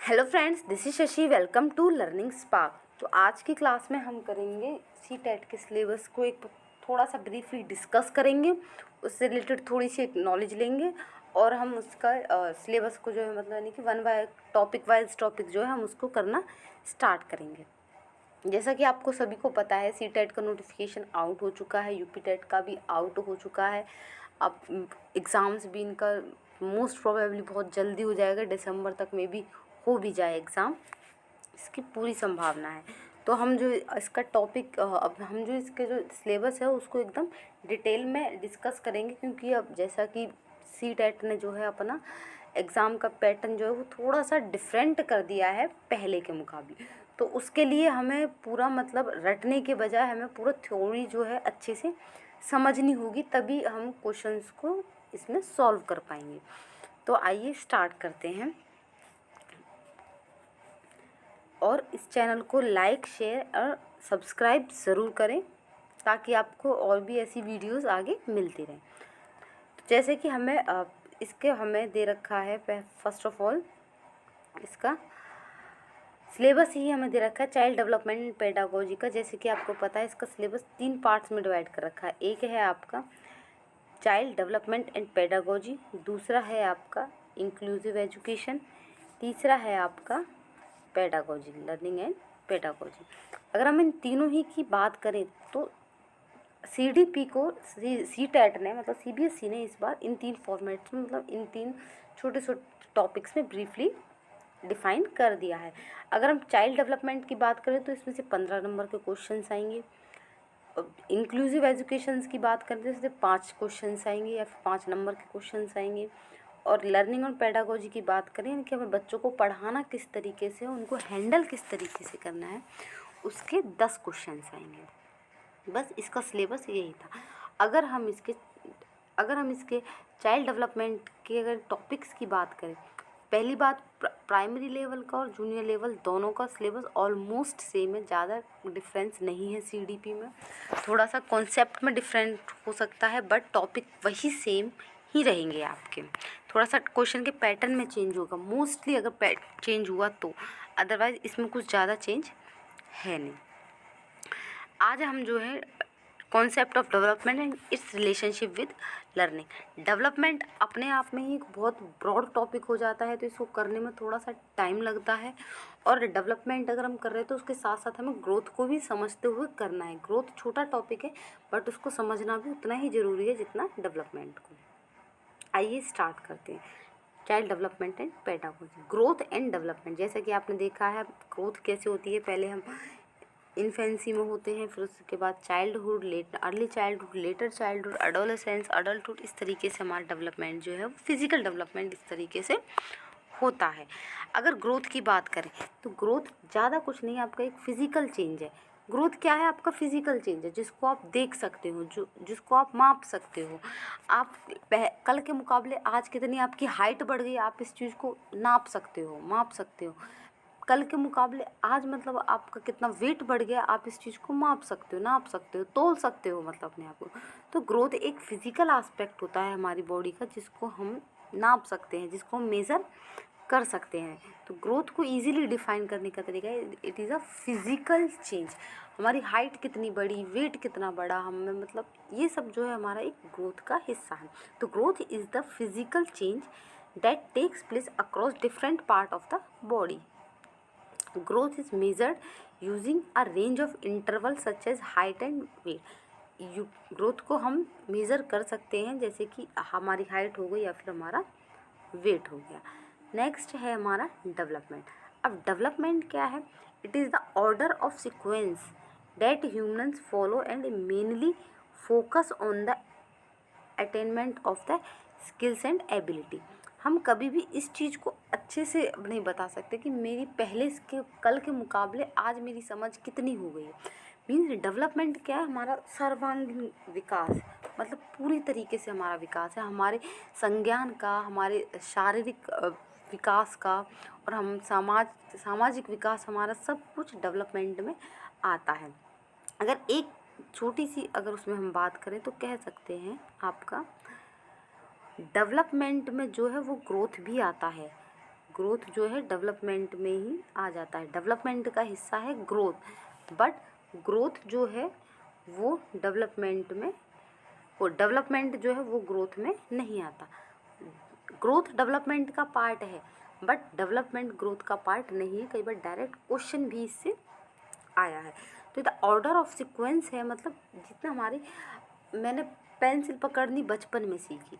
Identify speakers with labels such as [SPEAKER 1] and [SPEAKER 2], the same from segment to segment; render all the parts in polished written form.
[SPEAKER 1] Hello friends, this is Shashi. Welcome to Learning Spark. तो आज की क्लास में हम करेंगे सी टेट के सिलेबस को एक थोड़ा सा ब्रीफली डिस्कस करेंगे, उससे रिलेटेड थोड़ी सी नॉलेज लेंगे और हम उसका सिलेबस को जो है मतलब यानी कि वन बाय वाइज टॉपिक जो है हम उसको करना स्टार्ट करेंगे। जैसा कि आपको सभी को पता है, सी टेट का नोटिफिकेशन आउट हो चुका है, यूपी टेट का भी आउट हो चुका है। अब एग्ज़ाम्स भी इनका मोस्ट प्रोबेबली बहुत जल्दी हो जाएगा, दिसंबर तक में भी हो भी जाए एग्ज़ाम, इसकी पूरी संभावना है। तो हम जो इसका टॉपिक अब हम जो इसके जो सिलेबस है उसको एकदम डिटेल में डिस्कस करेंगे, क्योंकि अब जैसा कि सी टेट ने जो है अपना एग्ज़ाम का पैटर्न जो है वो थोड़ा सा डिफरेंट कर दिया है पहले के मुकाबले। तो उसके लिए हमें पूरा मतलब रटने के बजाय हमें पूरा थ्योरी जो है अच्छे से समझनी होगी, तभी हम क्वेश्चंस को इसमें सॉल्व कर पाएंगे। तो आइए स्टार्ट करते हैं, और इस चैनल को लाइक, शेयर और सब्सक्राइब ज़रूर करें ताकि आपको और भी ऐसी वीडियोस आगे मिलती रहें। तो जैसे कि हमें दे रखा है, फर्स्ट ऑफ ऑल इसका सिलेबस ही हमें दे रखा है चाइल्ड डेवलपमेंट एंड पेडागोजी का। जैसे कि आपको पता है, इसका सिलेबस 3 पार्ट्स में डिवाइड कर रखा है। एक है आपका चाइल्ड डेवलपमेंट एंड पेडागोजी, दूसरा है आपका इंक्लूसिव एजुकेशन, तीसरा है आपका पेडागोजी, लर्निंग एंड पेडागोजी। अगर हम इन तीनों ही की बात करें तो सीडीपी को सी टेट ने मतलब सीबीएसई ने इस बार इन 3 फॉर्मेट्स में मतलब इन 3 छोटे छोटे टॉपिक्स में ब्रीफली डिफाइन कर दिया है। अगर हम चाइल्ड डेवलपमेंट की बात करें तो इसमें से 15 नंबर के क्वेश्चंस आएंगे। इंक्लूसिव एजुकेशंस की बात करते हैं तो 5 क्वेश्चंस आएंगे या फिर 5 नंबर के क्वेश्चंस आएंगे। और लर्निंग और पेडागोजी की बात करें, यानी कि हमें बच्चों को पढ़ाना किस तरीके से, उनको हैंडल किस तरीके से करना है, उसके 10 क्वेश्चंस आएंगे। बस इसका सिलेबस यही था। अगर हम इसके चाइल्ड डेवलपमेंट के अगर टॉपिक्स की बात करें, पहली बात प्राइमरी लेवल का और जूनियर लेवल दोनों का सिलेबस ऑलमोस्ट सेम है, ज़्यादा डिफरेंस नहीं है। सीडीपी में थोड़ा सा कॉन्सेप्ट में डिफरेंट हो सकता है, बट टॉपिक वही सेम ही रहेंगे आपके। थोड़ा सा क्वेश्चन के पैटर्न में चेंज होगा मोस्टली, अगर चेंज हुआ तो, अदरवाइज इसमें कुछ ज़्यादा चेंज है नहीं। आज हम जो है concept of development and it's relationship with learning. Development अपने आप में ही एक बहुत ब्रॉड टॉपिक हो जाता है, तो इसको करने में थोड़ा सा टाइम लगता है। और डेवलपमेंट अगर हम कर रहे हैं तो उसके साथ साथ हमें ग्रोथ को भी समझते हुए करना है। ग्रोथ छोटा टॉपिक है, बट उसको समझना भी उतना ही ज़रूरी है जितना डेवलपमेंट को। आइए स्टार्ट करते हैं। Child development and pedagogy, growth and development. जैसा कि आपने देखा है ग्रोथ कैसे होती है, पहले हम इन्फेंसी में होते हैं, फिर उसके बाद childhood, early childhood, letter childhood, adolescence, adulthood, इस तरीके से हमारा डेवलपमेंट जो है फिजिकल डेवलपमेंट इस तरीके से होता है। अगर ग्रोथ की बात करें तो ग्रोथ ज़्यादा कुछ नहीं, आपका एक फिजिकल चेंज है। ग्रोथ क्या है? आपका फिजिकल चेंज है जिसको आप देख सकते हो, जिसको आप माप सकते हो। आप कल के मुकाबले आज कितनी आपकी हाइट बढ़ गई, आप इस चीज़ को नाप सकते हो, माप सकते हो। कल के मुकाबले आज मतलब आपका कितना वेट बढ़ गया, आप इस चीज़ को माप सकते हो, नाप सकते हो, तोल सकते हो मतलब अपने आप को। तो ग्रोथ एक फिजिकल एस्पेक्ट होता है हमारी बॉडी का, जिसको हम नाप सकते हैं, जिसको हम मेज़र कर सकते हैं। तो ग्रोथ को इजीली डिफाइन करने का तरीका है, it is a physical change. हमारी हाइट कितनी बड़ी, वेट कितना बड़ा, हमें मतलब ये सब जो है हमारा एक ग्रोथ का हिस्सा है। तो growth is the physical change that takes place across different part of the body. Growth is measured using a range of intervals such as height and weight। Growth को हम मेज़र कर सकते हैं, जैसे कि हमारी हाइट हो गई या फिर हमारा वेट हो गया। नेक्स्ट है हमारा डेवलपमेंट। अब डेवलपमेंट क्या है? It is the order of sequence that humans follow and mainly focus on the attainment of the skills and ability. हम कभी भी इस चीज़ को अच्छे से नहीं बता सकते कि मेरी कल के मुकाबले आज मेरी समझ कितनी हो गई है। मीन्स डेवलपमेंट क्या है? हमारा सर्वांगीण विकास, मतलब पूरी तरीके से हमारा विकास है, हमारे संज्ञान का, हमारे शारीरिक विकास का, और हम सामाजिक विकास, हमारा सब कुछ डेवलपमेंट में आता है। अगर एक छोटी सी अगर उसमें हम बात करें तो कह सकते हैं आपका डेवलपमेंट में जो है वो ग्रोथ भी आता है। ग्रोथ जो है डेवलपमेंट में ही आ जाता है। डेवलपमेंट का हिस्सा है ग्रोथ, बट ग्रोथ जो है वो डेवलपमेंट जो है वो ग्रोथ में नहीं आता। ग्रोथ डेवलपमेंट का पार्ट है, बट डेवलपमेंट ग्रोथ का पार्ट नहीं है। कई बार डायरेक्ट क्वेश्चन भी इससे आया है। तो द ऑर्डर ऑफ सीक्वेंस है, मतलब जितना मैंने पेंसिल पकड़नी बचपन में सीखी,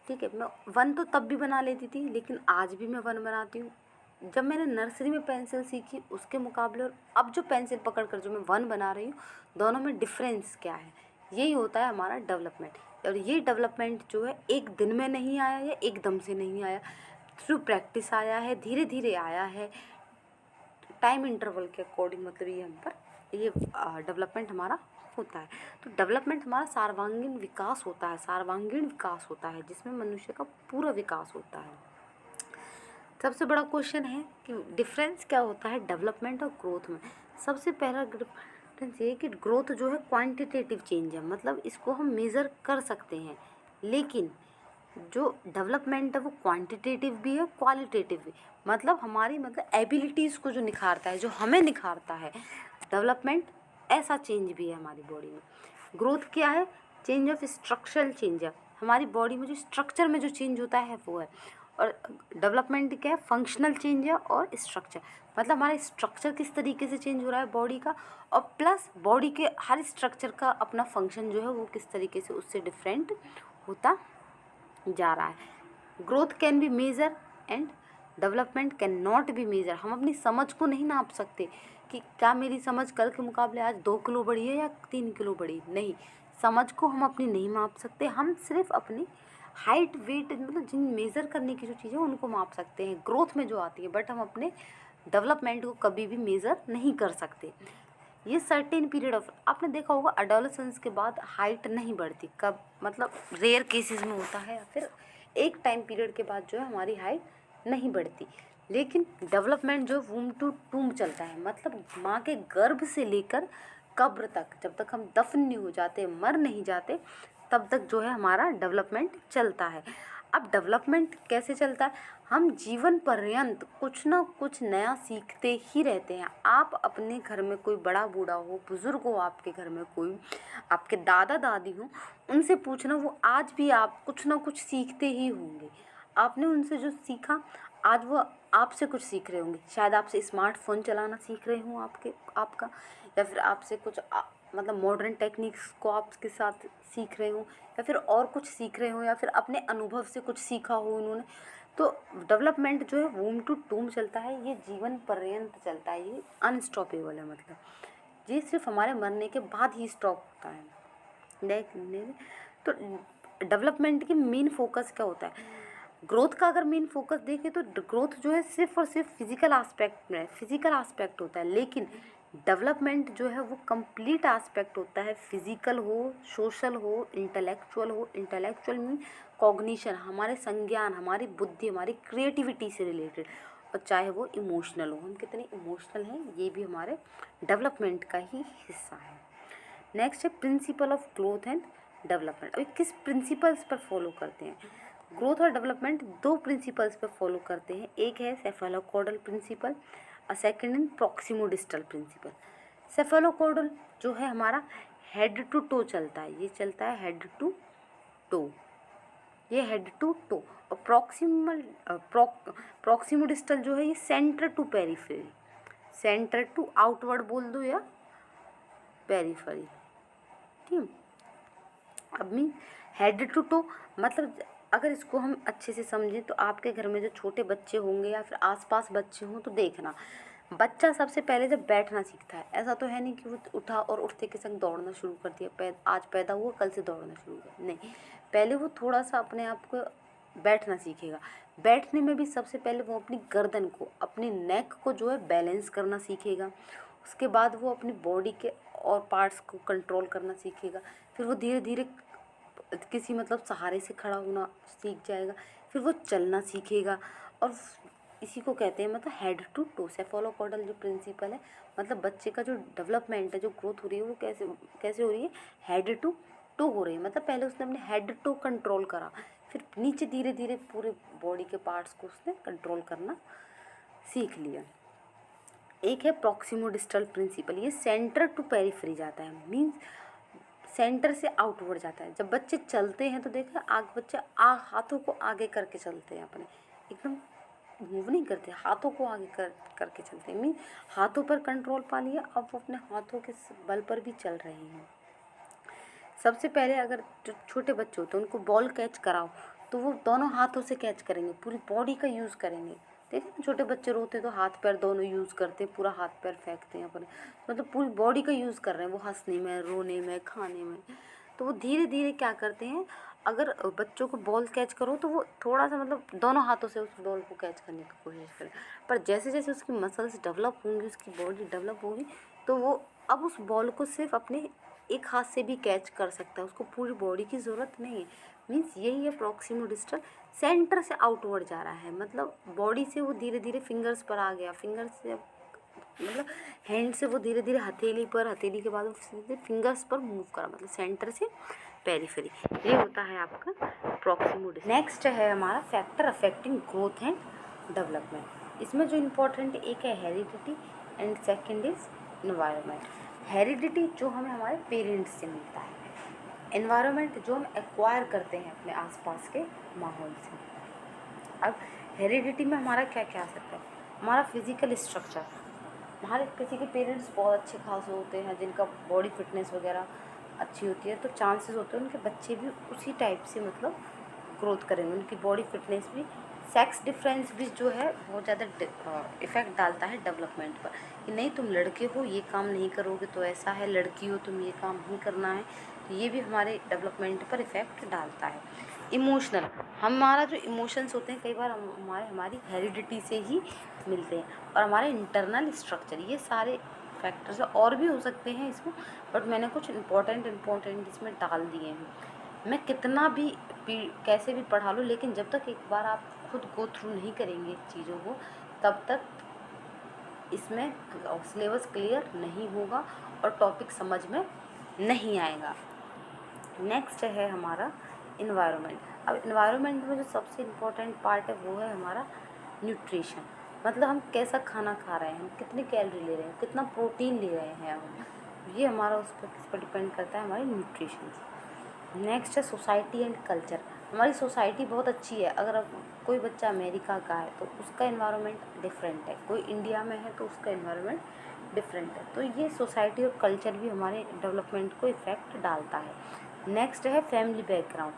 [SPEAKER 1] ठीक है। मैं 1 तो तब भी बना लेती थी, लेकिन आज भी मैं 1 बनाती हूँ। जब मैंने नर्सरी में पेंसिल सीखी उसके मुकाबले और अब जो पेंसिल पकड़ कर जो मैं 1 बना रही हूँ, दोनों में डिफरेंस क्या है? यही होता है हमारा डेवलपमेंट। और ये डेवलपमेंट जो है एक दिन में नहीं आया या एकदम से नहीं आया, थ्रू प्रैक्टिस आया है, धीरे धीरे आया है, टाइम इंटरवल के अकॉर्डिंग। मतलब ये हम पर ये डेवलपमेंट हमारा होता है। तो डेवलपमेंट हमारा सर्वांगीण विकास होता है जिसमें मनुष्य का पूरा विकास होता है। सबसे बड़ा क्वेश्चन है कि डिफरेंस क्या होता है डेवलपमेंट और ग्रोथ में। सबसे पहला डिफरेंस ये कि ग्रोथ जो है क्वांटिटेटिव चेंज है, मतलब इसको हम मेज़र कर सकते हैं, लेकिन जो डेवलपमेंट है वो क्वांटिटेटिव भी है, क्वालिटेटिव भी। मतलब हमारी एबिलिटीज़ को जो निखारता है, जो हमें निखारता है। डेवलपमेंट ऐसा चेंज भी है हमारी बॉडी में। ग्रोथ क्या है? चेंज ऑफ स्ट्रक्चरल चेंज है, हमारी बॉडी में जो स्ट्रक्चर में जो चेंज होता है वो है। और डेवलपमेंट क्या है? फंक्शनल चेंज है और स्ट्रक्चर, मतलब हमारा स्ट्रक्चर किस तरीके से चेंज हो रहा है बॉडी का, और प्लस बॉडी के हर स्ट्रक्चर का अपना फंक्शन जो है वो किस तरीके से उससे डिफरेंट होता जा रहा है। Growth can be measure and development can not be measure. हम अपनी समझ को नहीं नाप सकते कि क्या मेरी समझ कल के मुकाबले आज 2 किलो बढ़ी है या 3 किलो बढ़ी। नहीं, समझ को हम अपनी नहीं माप सकते। हम सिर्फ अपनी हाइट, वेट, मतलब जिन मेज़र करने की जो चीज़ें उनको माप सकते हैं ग्रोथ में जो आती है, बट हम अपने डेवलपमेंट को कभी भी मेज़र नहीं कर सकते। ये सर्टेन पीरियड ऑफ, आपने देखा होगा एडोलेसेंस के बाद हाइट नहीं बढ़ती, कब, मतलब रेयर केसेस में होता है, या फिर एक टाइम पीरियड के बाद जो है हमारी हाइट नहीं बढ़ती। लेकिन डेवलपमेंट जो वूम टू टूम चलता है, मतलब माँ के गर्भ से लेकर कब्र तक, जब तक हम दफन नहीं हो जाते, मर नहीं जाते, तब तक जो है हमारा डेवलपमेंट चलता है। अब डेवलपमेंट कैसे चलता है? हम जीवन पर्यंत कुछ ना कुछ नया सीखते ही रहते हैं। आप अपने घर में कोई बड़ा बूढ़ा हो, बुज़ुर्ग हो, आपके घर में कोई आपके दादा दादी हो, उनसे पूछना, वो आज भी आप कुछ ना कुछ सीखते ही होंगे। आपने उनसे जो सीखा, आज वो आपसे कुछ सीख रहे होंगे। शायद आपसे स्मार्टफोन चलाना सीख रहे हों आपका, या फिर आपसे कुछ मतलब मॉडर्न टेक्निक्स को आपके साथ सीख रहे हों, या फिर और कुछ सीख रहे हों, या फिर अपने अनुभव से कुछ सीखा हो उन्होंने। तो डेवलपमेंट जो है वूम टू टूम चलता है, ये जीवन पर्यंत चलता है, ये अनस्टॉपेबल है। मतलब ये सिर्फ हमारे मरने के बाद ही स्टॉप होता है। तो डेवलपमेंट की मेन फोकस क्या होता है? ग्रोथ का अगर मेन फोकस देखें तो ग्रोथ जो है सिर्फ और सिर्फ फिजिकल एस्पेक्ट होता है, लेकिन डेवलपमेंट जो है वो कंप्लीट एस्पेक्ट होता है। फिजिकल हो, सोशल हो, इंटेलेक्चुअल मीन कॉग्निशन, हमारे संज्ञान, हमारी बुद्धि, हमारी क्रिएटिविटी से रिलेटेड, और चाहे वो इमोशनल हो, हम कितने इमोशनल हैं, ये भी हमारे डेवलपमेंट का ही हिस्सा है। नेक्स्ट है principle of growth and development. अभी किस प्रिंसिपल्स पर फॉलो करते हैं? ग्रोथ और डेवलपमेंट 2 प्रिंसिपल्स पर फॉलो करते हैं। एक है सेफेलोकॉर्डल प्रिंसिपल और सेकंड इन प्रॉक्सिमोडिस्टल प्रिंसिपल। सेफेलोकॉर्डल जो है हमारा हेड टू टो चलता है, ये चलता है हेड टू टो, ये हेड टू टो। और प्रॉक्सिमोडिस्टल जो है ये centre to periphery, centre to outward बोल दो या पेरिफेरी, ठीक। अब मीन हेड टू टो, मतलब अगर इसको हम अच्छे से समझें तो आपके घर में जो छोटे बच्चे होंगे या फिर आसपास बच्चे हों, तो देखना, बच्चा सबसे पहले जब बैठना सीखता है, ऐसा तो है नहीं कि वो उठा और उठते के संग दौड़ना शुरू कर दिया, आज पैदा हुआ कल से दौड़ना शुरू कर, नहीं। पहले वो थोड़ा सा अपने आप को बैठना सीखेगा। बैठने में भी सबसे पहले वो अपनी गर्दन को, अपनी नेक को जो है बैलेंस करना सीखेगा। उसके बाद वो अपनी बॉडी के और पार्ट्स को कंट्रोल करना सीखेगा। फिर वो धीरे धीरे किसी मतलब सहारे से खड़ा होना सीख जाएगा। फिर वो चलना सीखेगा, और इसी को कहते हैं मतलब हेड टू टो। सेफेलोकॉर्डल जो प्रिंसिपल है, मतलब बच्चे का जो डेवलपमेंट है, जो ग्रोथ हो रही है, वो कैसे हो रही है? हेड टू टो हो रही है। मतलब पहले उसने अपने हेड टू कंट्रोल करा, फिर नीचे धीरे धीरे पूरे बॉडी के पार्ट्स को उसने कंट्रोल करना सीख लिया। एक है प्रॉक्सिमोडिस्टल प्रिंसिपल, ये सेंटर टू पेरिफेरी जाता है, मीन्स सेंटर से आउटवर्ड जाता है। जब बच्चे चलते हैं तो देखा बच्चे हाथों को आगे करके चलते हैं, अपने एकदम मूव नहीं करते, हाथों को आगे करके चलते हैं, मीन हाथों पर कंट्रोल पा लिया, अब वो अपने हाथों के बल पर भी चल रहे हैं। सबसे पहले अगर जो छोटे बच्चे होते हैं उनको बॉल कैच कराओ तो वो दोनों हाथों से कैच करेंगे, पूरी बॉडी का यूज़ करेंगे। देखिए छोटे बच्चे रोते तो हाथ पैर दोनों यूज़ करते हैं, पूरा हाथ पैर फेंकते हैं अपने, मतलब पूरी बॉडी का यूज़ कर रहे हैं वो, हंसने में, रोने में, खाने में। तो वो धीरे धीरे क्या करते हैं, अगर बच्चों को बॉल कैच करो तो वो थोड़ा सा मतलब दोनों हाथों से उस बॉल को कैच करने की कोशिश करें, पर जैसे जैसे उसकी मसल्स डेवलप होंगी, उसकी बॉडी डेवलप होगी, तो वो अब उस बॉल को सिर्फ अपने एक हाथ से भी कैच कर सकता है, उसको पूरी बॉडी की ज़रूरत नहीं है। मीन्स यही है प्रॉक्सिमोडिस्टल, सेंटर से आउटवर्ड जा रहा है, मतलब बॉडी से वो धीरे धीरे फिंगर्स पर आ गया, फिंगर्स से मतलब हैंड से वो धीरे धीरे हथेली पर, हथेली के बाद वो सीधे फिंगर्स पर मूव करा, मतलब सेंटर से पेरिफेरी। ये होता है आपका प्रॉक्सिमोडिस्टल। नेक्स्ट है हमारा factor affecting growth and development. इसमें जो इम्पोर्टेंट एक है heredity and second is environment. Heredity जो हमें हमारे पेरेंट्स से मिलता है, एनवायरनमेंट जो हम एक्वायर करते हैं अपने आसपास के माहौल से। अब हेरिडिटी में हमारा क्या क्या आ सकता है, हमारा फिजिकल स्ट्रक्चर, हमारे किसी के पेरेंट्स बहुत अच्छे खासे होते हैं जिनका बॉडी फिटनेस वगैरह अच्छी होती है, तो चांसेस होते हैं उनके बच्चे भी उसी टाइप से मतलब ग्रोथ करेंगे, उनकी बॉडी फिटनेस भी। सेक्स डिफरेंस भी जो है बहुत ज़्यादा इफ़ेक्ट डालता है डेवलपमेंट पर, कि नहीं तुम लड़के हो ये काम नहीं करोगे तो ऐसा है, लड़की हो तुम ये काम नहीं करना है, तो ये भी हमारे डेवलपमेंट पर इफ़ेक्ट डालता है। इमोशनल, हमारा जो इमोशंस होते हैं कई बार हमारी हेरिडिटी से ही मिलते हैं, और हमारे इंटरनल स्ट्रक्चर, ये सारे फैक्टर्स और भी हो सकते हैं इसमें, बट मैंने कुछ इम्पोर्टेंट इसमें डाल दिए हैं। मैं कितना भी कैसे भी पढ़ा लूँ, लेकिन जब तक एक बार आप खुद गो थ्रू नहीं करेंगे चीज़ों को, तब तक इसमें सिलेबस क्लियर नहीं होगा और टॉपिक समझ में नहीं आएगा। नेक्स्ट है हमारा इन्वायरमेंट। अब इन्वायरमेंट में जो सबसे इम्पोर्टेंट पार्ट है वो है हमारा न्यूट्रिशन, मतलब हम कैसा खाना खा रहे हैं, हम कितनी कैलोरी ले रहे हैं, कितना प्रोटीन ले रहे हैं हम, ये हमारा उस पर किस पर डिपेंड करता है, हमारी न्यूट्रिशन से। नेक्स्ट है सोसाइटी एंड कल्चर। हमारी सोसाइटी बहुत अच्छी है, अगर अब कोई बच्चा अमेरिका का है तो उसका इन्वायरमेंट डिफरेंट है, कोई इंडिया में है तो उसका इन्वायरमेंट डिफरेंट है, तो ये सोसाइटी और कल्चर भी हमारे डेवलपमेंट को इफ़ेक्ट डालता है। नेक्स्ट है फैमिली बैकग्राउंड,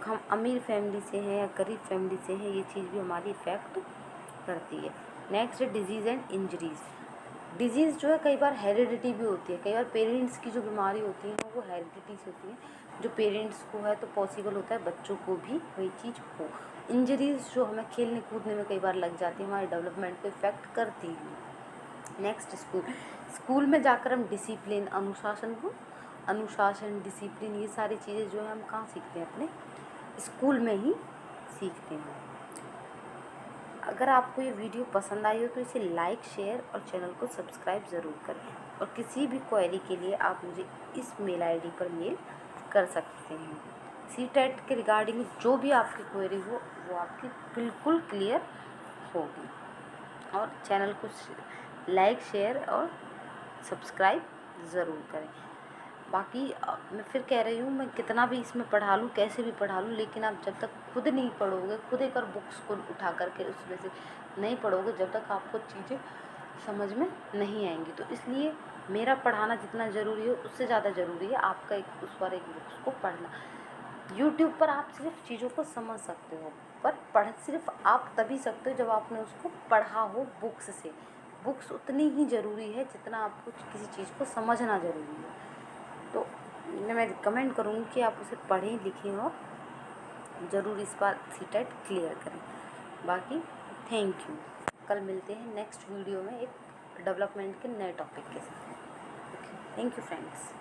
[SPEAKER 1] हम अमीर फैमिली से हैं या गरीब फैमिली से हैं, ये चीज़ भी हमारी इफ़ेक्ट करती है। नेक्स्ट है डिजीज़ एंड इंजरीज़। डिजीज़ जो है कई बार हेरिडिटी भी होती है, कई बार पेरेंट्स की जो बीमारी होती है वो हेरिडिटी से होती है, जो पेरेंट्स को है तो पॉसिबल होता है बच्चों को भी वही चीज़ हो। इंजरीज़ जो हमें खेलने कूदने में कई बार लग जाती है, हमारे डेवलपमेंट को इफ़ेक्ट करती है। नेक्स्ट स्कूल में जाकर हम डिसिप्लिन, अनुशासन, डिसिप्लिन, ये सारी चीज़ें जो है हम कहाँ सीखते हैं, अपने स्कूल में ही सीखते हैं। अगर आपको ये वीडियो पसंद आई हो तो इसे लाइक, शेयर और चैनल को सब्सक्राइब ज़रूर करें, और किसी भी क्वेरी के लिए आप मुझे इस मेल आईडी पर मेल कर सकते हैं। सीटेट के रिगार्डिंग जो भी आपकी क्वेरी हो वो आपकी बिल्कुल क्लियर होगी, और चैनल को लाइक, शेयर और सब्सक्राइब ज़रूर करें। बाकी मैं फिर कह रही हूँ, मैं कितना भी इसमें पढ़ा लूँ, कैसे भी पढ़ा लूँ, लेकिन आप जब तक खुद नहीं पढ़ोगे, खुद एक और बुक्स को उठा करके उसमें से नहीं पढ़ोगे, जब तक आपको चीज़ें समझ में नहीं आएंगी। तो इसलिए मेरा पढ़ाना जितना ज़रूरी हो उससे ज़्यादा ज़रूरी है आपका उस पर एक बुक्स को पढ़ना। यूट्यूब पर आप सिर्फ चीज़ों को समझ सकते हो, पर पढ़ सिर्फ आप तभी सकते हो जब आपने उसको पढ़ा हो बुक्स से। बुक्स उतनी ही ज़रूरी है जितना आपको किसी चीज़ को समझना ज़रूरी है। तो मैं रिकमेंड करूँगी कि आप उसे पढ़ें, लिखें और ज़रूर इस बार सीटेट क्लियर करें। बाकी थैंक यू, कल मिलते हैं नेक्स्ट वीडियो में एक डेवलपमेंट के नए टॉपिक के साथ। Okay, thank you friends.